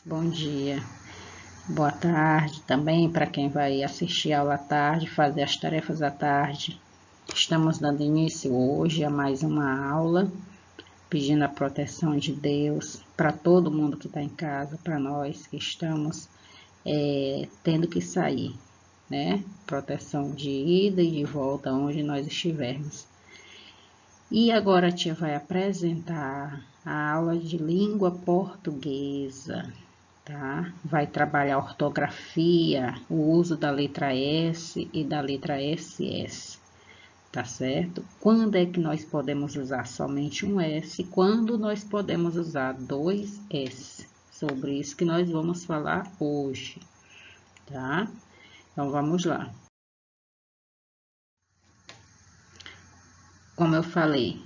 Bom dia, boa tarde também para quem vai assistir a aula à tarde, fazer as tarefas à tarde. Estamos dando início hoje a mais uma aula, pedindo a proteção de Deus para todo mundo que está em casa, para nós que estamos tendo que sair, né? Proteção de ida e de volta onde nós estivermos. E agora a tia vai apresentar a aula de língua portuguesa. Tá? Vai trabalhar ortografia, o uso da letra S e da letra SS, tá certo? Quando é que nós podemos usar somente um S? Quando nós podemos usar dois S? Sobre isso que nós vamos falar hoje, tá? Então, vamos lá. Como eu falei,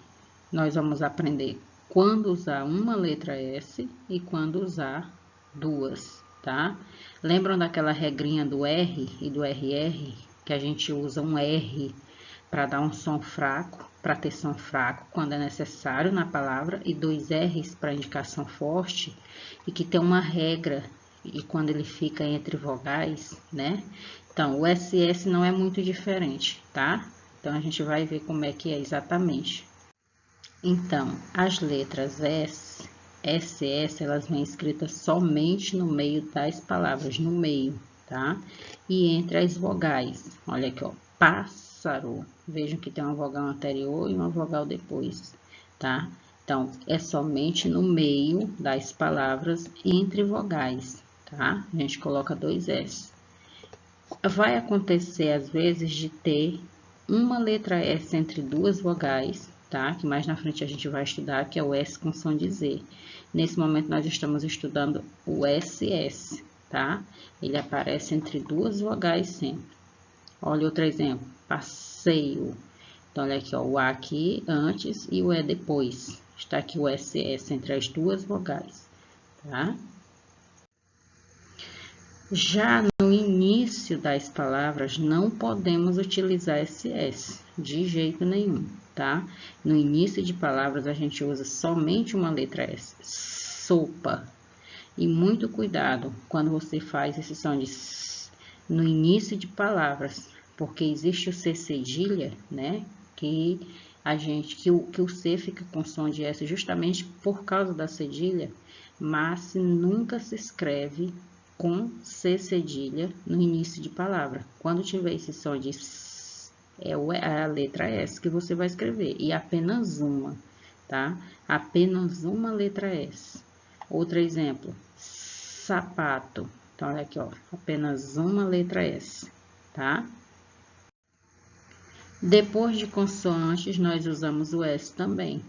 nós vamos aprender quando usar uma letra S e quando usar duas, tá? Lembram daquela regrinha do R e do RR? Que a gente usa um R para dar um som fraco, para ter som fraco quando é necessário na palavra, e dois R's para indicação forte, e que tem uma regra, e quando ele fica entre vogais, né? Então, o SS não é muito diferente, tá? Então, a gente vai ver como é que é exatamente. Então, as letras S, SS, elas vêm escritas somente no meio das palavras, no meio, tá? E entre as vogais, olha aqui, ó, pássaro. Vejam que tem uma vogal anterior e uma vogal depois, tá? Então, é somente no meio das palavras entre vogais, tá? A gente coloca dois S. Vai acontecer, às vezes, de ter uma letra S entre duas vogais, tá? Que mais na frente a gente vai estudar, que é o S com som de Z. Nesse momento, nós estamos estudando o SS, tá? Ele aparece entre duas vogais sempre. Olha outro exemplo, passeio. Então, olha aqui, ó, o A aqui antes e o E depois. Está aqui o SS entre as duas vogais, tá? Já no início das palavras, não podemos utilizar SS, de jeito nenhum, tá? No início de palavras, a gente usa somente uma letra S, sopa. E muito cuidado quando você faz esse som de S no início de palavras, porque existe o C cedilha, né? Que o C fica com som de S justamente por causa da cedilha, mas nunca se escreve com C cedilha no início de palavra. Quando tiver esse som de S, é a letra S que você vai escrever, e apenas uma, tá? Apenas uma letra S. Outro exemplo, sapato. Então, olha aqui, ó, apenas uma letra S, tá? Depois de consoantes, nós usamos o S também.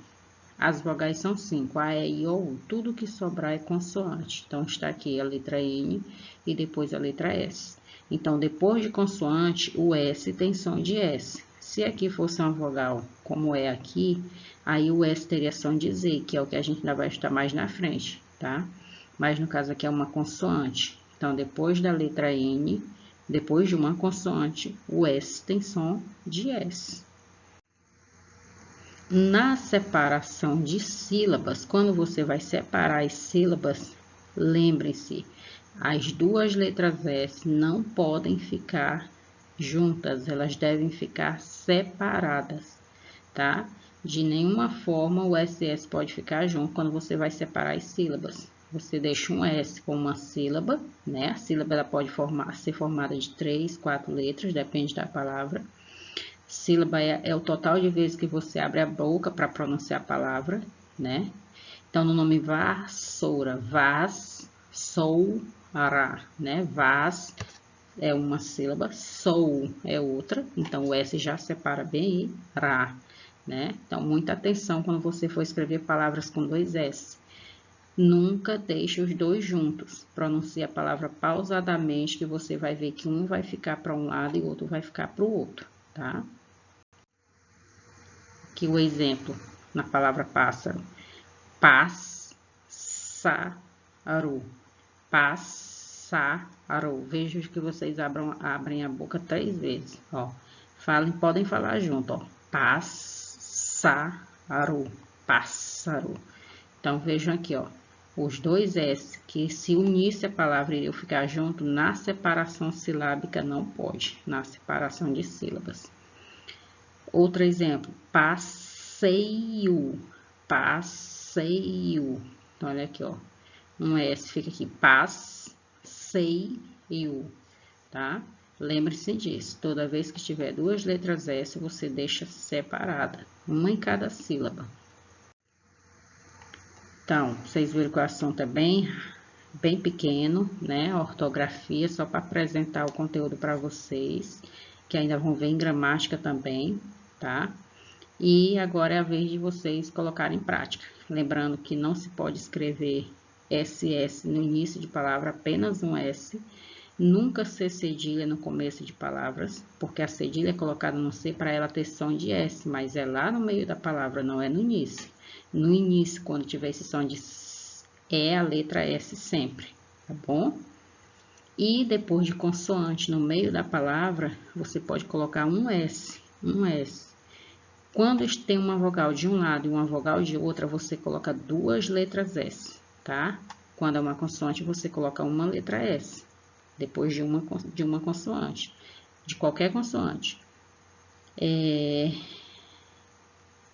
As vogais são 5, A, E, I, O, U. Tudo que sobrar é consoante. Então, está aqui a letra N e depois a letra S. Então, depois de consoante, o S tem som de S. Se aqui fosse uma vogal, como é aqui, aí o S teria som de Z, que é o que a gente ainda vai estudar mais na frente, tá? Mas, no caso aqui, é uma consoante. Então, depois da letra N, depois de uma consoante, o S tem som de S. Na separação de sílabas, quando você vai separar as sílabas, lembre-se, as duas letras S não podem ficar juntas, elas devem ficar separadas, tá? De nenhuma forma o SS pode ficar junto quando você vai separar as sílabas. Você deixa um S com uma sílaba, né? A sílaba ela pode ser formada de 3, 4 letras, depende da palavra. Sílaba é o total de vezes que você abre a boca para pronunciar a palavra, né? Então, no nome vassoura, vas, sou, ará, né? Vas é uma sílaba, sou é outra, então o S já separa bem e rá, né? Então, muita atenção quando você for escrever palavras com dois S. Nunca deixe os dois juntos. Pronuncie a palavra pausadamente, que você vai ver que um vai ficar para um lado e o outro vai ficar para o outro, tá? Aqui o exemplo na palavra pássaro. Pássaro. Pássaro. Vejo que vocês abrem a boca 3 vezes, ó. Podem falar junto, ó. Pássaro. Pássaro. Então, vejam aqui, ó. os dois S que se unisse a palavra iriam ficar junto, na separação silábica não pode, na separação de sílabas. Outro exemplo, passeio, passeio. Então, olha aqui, ó, um S fica aqui, passeio, tá? Lembre-se disso, toda vez que tiver duas letras S, você deixa separada, uma em cada sílaba. Então, vocês viram que o assunto é bem pequeno, né? A ortografia, só para apresentar o conteúdo para vocês, que ainda vão ver em gramática também, tá? E agora é a vez de vocês colocarem em prática. Lembrando que não se pode escrever SS no início de palavra, apenas um S. Nunca ser cedilha no começo de palavras, porque a cedilha é colocada no C para ela ter som de S, mas é lá no meio da palavra, não é no início. No início, quando tiver esse som de S, é a letra S sempre, tá bom? E depois de consoante no meio da palavra, você pode colocar um S, um S. Quando tem uma vogal de um lado e uma vogal de outra, você coloca duas letras S, tá? Quando é uma consoante, você coloca uma letra S, depois de uma consoante, de qualquer consoante.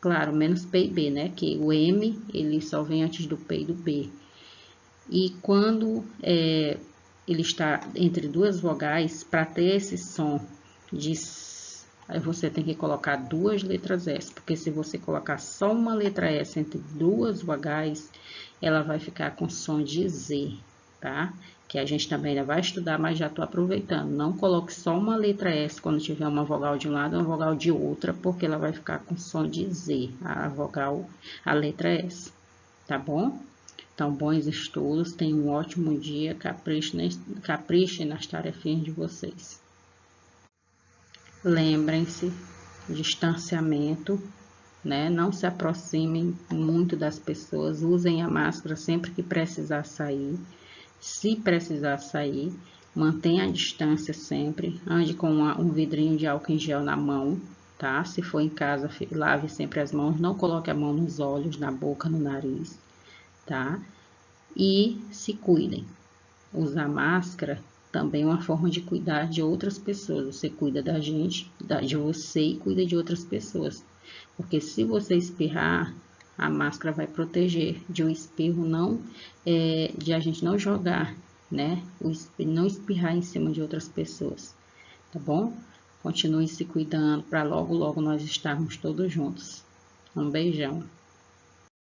Claro, menos P e B, né? Que o M, ele só vem antes do P e do B. E quando ele está entre duas vogais, para ter esse som de S, aí você tem que colocar duas letras S, porque se você colocar só uma letra S entre duas vogais, ela vai ficar com som de Z, tá? Que a gente também ainda vai estudar, mas já estou aproveitando. Não coloque só uma letra S quando tiver uma vogal de um lado e uma vogal de outra, porque ela vai ficar com som de Z, a letra S, tá bom? Então, bons estudos, tenham um ótimo dia, caprichem nas tarefinhas de vocês. Lembrem-se, distanciamento, né? Não se aproximem muito das pessoas, usem a máscara sempre que precisar sair. Se precisar sair, mantenha a distância sempre, ande com um vidrinho de álcool em gel na mão, tá? Se for em casa, lave sempre as mãos, não coloque a mão nos olhos, na boca, no nariz, tá? E se cuidem. Usar máscara também é uma forma de cuidar de outras pessoas. Você cuida da gente, de você e cuida de outras pessoas. Porque se você espirrar, a máscara vai proteger de um espirro de a gente não jogar, né? Não espirrar em cima de outras pessoas, tá bom? Continue se cuidando para logo nós estarmos todos juntos. Um beijão.